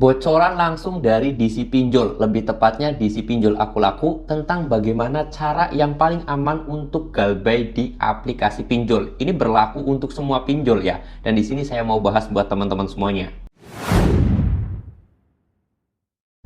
Bocoran langsung dari DC Pinjol, lebih tepatnya DC Pinjol Aku Laku, tentang bagaimana cara yang paling aman untuk galbay di aplikasi pinjol. Ini berlaku untuk semua pinjol ya. Dan di sini saya mau bahas buat teman-teman semuanya.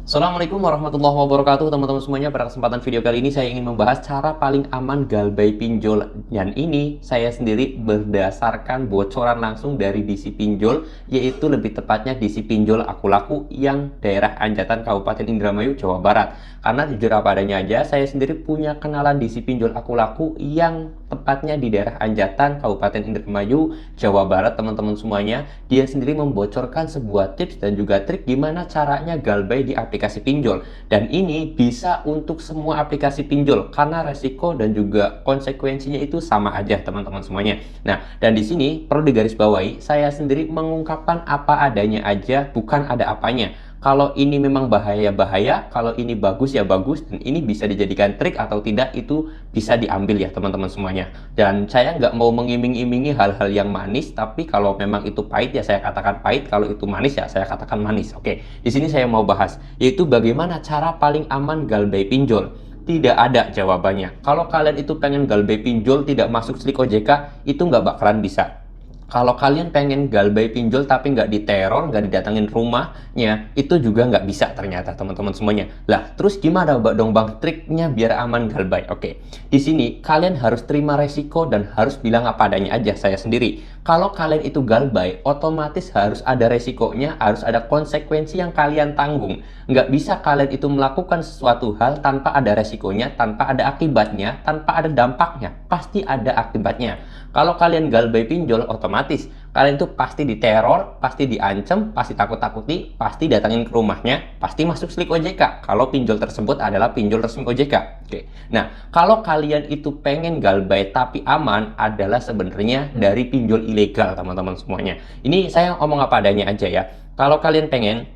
Assalamualaikum warahmatullahi wabarakatuh teman-teman semuanya. Pada kesempatan video kali ini saya ingin membahas cara paling aman galbay pinjol. Dan ini saya sendiri berdasarkan bocoran langsung dari DC Pinjol, yaitu lebih tepatnya DC Pinjol Aku Laku yang daerah Anjatan Kabupaten Indramayu, Jawa Barat. Karena jujur apa adanya aja, saya sendiri punya kenalan DC Pinjol Aku Laku yang tepatnya di daerah Anjatan Kabupaten Indramayu, Jawa Barat teman-teman semuanya. Dia sendiri membocorkan sebuah tips dan juga trik gimana caranya galbay di aplikasi pinjol, dan ini bisa untuk semua aplikasi pinjol karena resiko dan juga konsekuensinya itu sama aja teman-teman semuanya. Nah, dan di sini perlu digarisbawahi, saya sendiri mengungkapkan apa adanya aja, bukan ada apanya. Kalau ini memang bahaya-bahaya, kalau ini bagus ya bagus, dan ini bisa dijadikan trik atau tidak itu bisa diambil ya teman-teman semuanya. Dan saya nggak mau mengiming-imingi hal-hal yang manis, tapi kalau memang itu pahit ya saya katakan pahit, kalau itu manis ya saya katakan manis. Oke, di sini saya mau bahas, yaitu bagaimana cara paling aman galbay pinjol. Tidak ada jawabannya. Kalau kalian itu pengen galbay pinjol tidak masuk slik OJK, itu nggak bakalan bisa. Kalau kalian pengen galbay pinjol tapi nggak diteror, nggak didatangin rumahnya, itu juga nggak bisa ternyata teman-teman semuanya. Lah, terus gimana dong bang triknya biar aman galbay? Oke, di sini kalian harus terima resiko dan harus bilang apa adanya aja. Saya sendiri, kalau kalian itu galbay, otomatis harus ada resikonya, harus ada konsekuensi yang kalian tanggung. Nggak bisa kalian itu melakukan sesuatu hal tanpa ada resikonya, tanpa ada akibatnya, tanpa ada dampaknya. Pasti ada akibatnya. Kalau kalian galbay pinjol, otomatis kalian tuh pasti diteror, pasti diancam, pasti takut-takuti, pasti datangin ke rumahnya, pasti masuk slik OJK kalau pinjol tersebut adalah pinjol resmi OJK. Oke. Nah, kalau kalian itu pengen galbay tapi aman, adalah sebenarnya dari pinjol ilegal teman-teman semuanya. Ini saya ngomong apa adanya aja ya. Kalau kalian pengen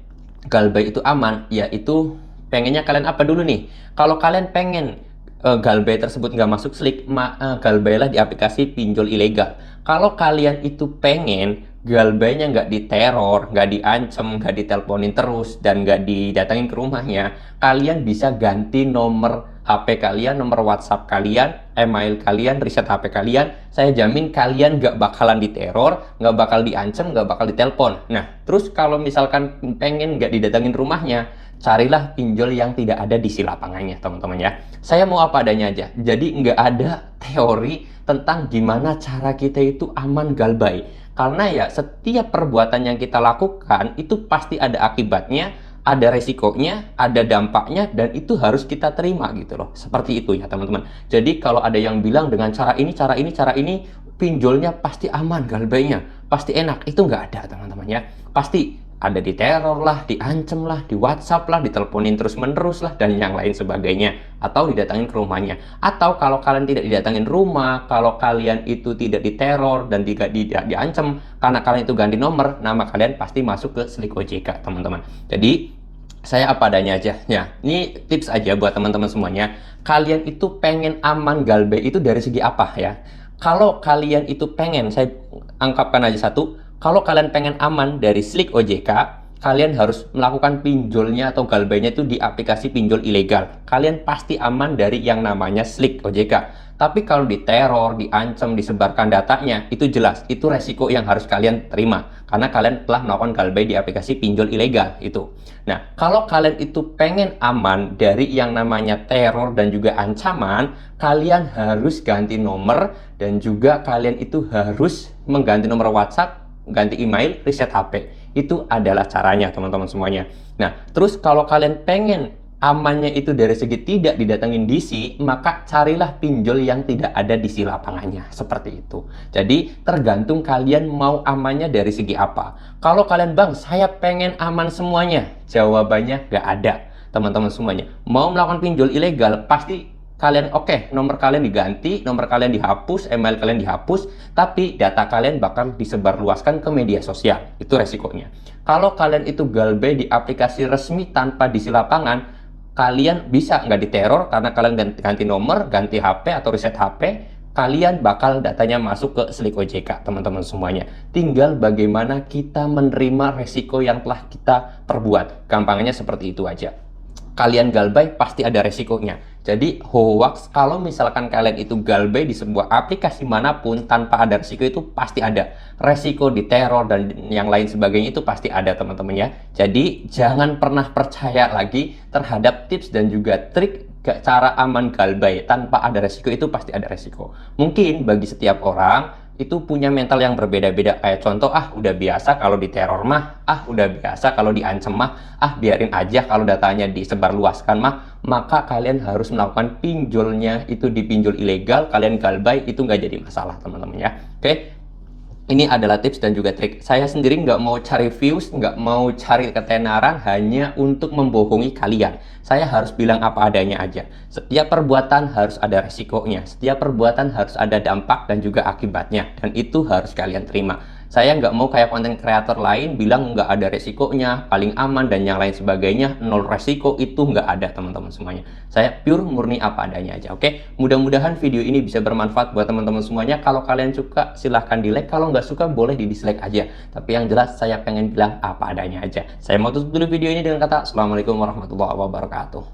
galbay itu aman, ya itu pengennya kalian apa dulu nih? Kalau kalian pengen galbay tersebut nggak masuk slik, galbaylah di aplikasi pinjol ilegal. Kalau kalian itu pengen galbaynya nggak diteror, nggak diancam, nggak diteleponin terus, dan nggak didatangin ke rumahnya, kalian bisa ganti nomor HP kalian, nomor WhatsApp kalian, email kalian, riset HP kalian. Saya jamin kalian nggak bakalan diteror, nggak bakal diancam, nggak bakal ditelepon. Nah, terus kalau misalkan pengen nggak didatangin rumahnya, carilah pinjol yang tidak ada di lapangannya teman-teman ya. Saya mau apa adanya aja. Jadi nggak ada teori tentang gimana cara kita itu aman galbay. Karena ya setiap perbuatan yang kita lakukan itu pasti ada akibatnya, ada resikonya, ada dampaknya, dan itu harus kita terima gitu loh. Seperti itu ya teman-teman. Jadi kalau ada yang bilang dengan cara ini, pinjolnya pasti aman galbaynya, pasti enak, itu nggak ada teman-teman ya. Pasti ada diteror lah, diancam lah, di WhatsApp lah, diteleponin terus-menerus lah, dan yang lain sebagainya. Atau didatangin ke rumahnya. Atau kalau kalian tidak didatangin rumah, kalau kalian itu tidak diteror dan tidak diancam, karena kalian itu ganti nomor, nama kalian pasti masuk ke slik OJK, teman-teman. Jadi, saya apa adanya aja. Ya, ini tips aja buat teman-teman semuanya. Kalian itu pengen aman galbay itu dari segi apa ya? Kalau kalian itu pengen, saya angkapkan aja satu, kalau kalian pengen aman dari slik OJK, kalian harus melakukan pinjolnya atau galbaynya itu di aplikasi pinjol ilegal. Kalian pasti aman dari yang namanya slik OJK. Tapi kalau diteror, diancam, disebarkan datanya, itu jelas, itu resiko yang harus kalian terima. Karena kalian telah melakukan galbay di aplikasi pinjol ilegal itu. Nah, kalau kalian itu pengen aman dari yang namanya teror dan juga ancaman, kalian harus ganti nomor dan juga kalian itu harus mengganti nomor WhatsApp, ganti email, reset HP. Itu adalah caranya teman-teman semuanya. Nah, terus kalau kalian pengen amannya itu dari segi tidak didatengin DC, maka carilah pinjol yang tidak ada DC lapangannya. Seperti itu. Jadi, tergantung kalian mau amannya dari segi apa. Kalau kalian, bang, saya pengen aman semuanya. Jawabannya nggak ada, teman-teman semuanya. Mau melakukan pinjol ilegal, pasti kalian nomor kalian diganti, nomor kalian dihapus, email kalian dihapus, tapi data kalian bakal disebarluaskan ke media sosial. Itu resikonya. Kalau kalian itu galbay di aplikasi resmi tanpa diisi lapangan, kalian bisa nggak diteror karena kalian ganti nomor, ganti HP atau reset HP. kalian bakal datanya masuk ke Slick OJK, teman-teman semuanya. Tinggal bagaimana kita menerima resiko yang telah kita perbuat. Gampangnya seperti itu aja. Kalian galbay pasti ada resikonya. Jadi hoax, kalau misalkan kalian itu galbay di sebuah aplikasi manapun tanpa ada resiko, itu pasti ada resiko diteror dan yang lain sebagainya, itu pasti ada teman-teman ya. Jadi jangan pernah percaya lagi terhadap tips dan juga trik cara aman galbay tanpa ada resiko. Itu pasti ada resiko. Mungkin bagi setiap orang itu punya mental yang berbeda-beda. Kayak contoh, udah biasa kalau diteror mah, udah biasa kalau diancam mah, biarin aja kalau datanya disebarluaskan mah. Maka kalian harus melakukan pinjolnya itu di pinjol ilegal, kalian galbay, itu nggak jadi masalah teman-teman ya. Oke, ini adalah tips dan juga trik. Saya sendiri nggak mau cari views, nggak mau cari ketenaran hanya untuk membohongi kalian. Saya harus bilang apa adanya aja. Setiap perbuatan harus ada resikonya. Setiap perbuatan harus ada dampak dan juga akibatnya. Dan itu harus kalian terima. Saya nggak mau kayak konten kreator lain bilang nggak ada resikonya, paling aman dan yang lain sebagainya, nol resiko. Itu nggak ada teman-teman semuanya. Saya pure murni apa adanya aja. Oke, mudah-mudahan video ini bisa bermanfaat buat teman-teman semuanya. Kalau kalian suka silahkan di like, kalau nggak suka boleh di dislike aja. Tapi yang jelas saya pengen bilang apa adanya aja. Saya mau tutup dulu video ini dengan kata Assalamualaikum warahmatullahi wabarakatuh.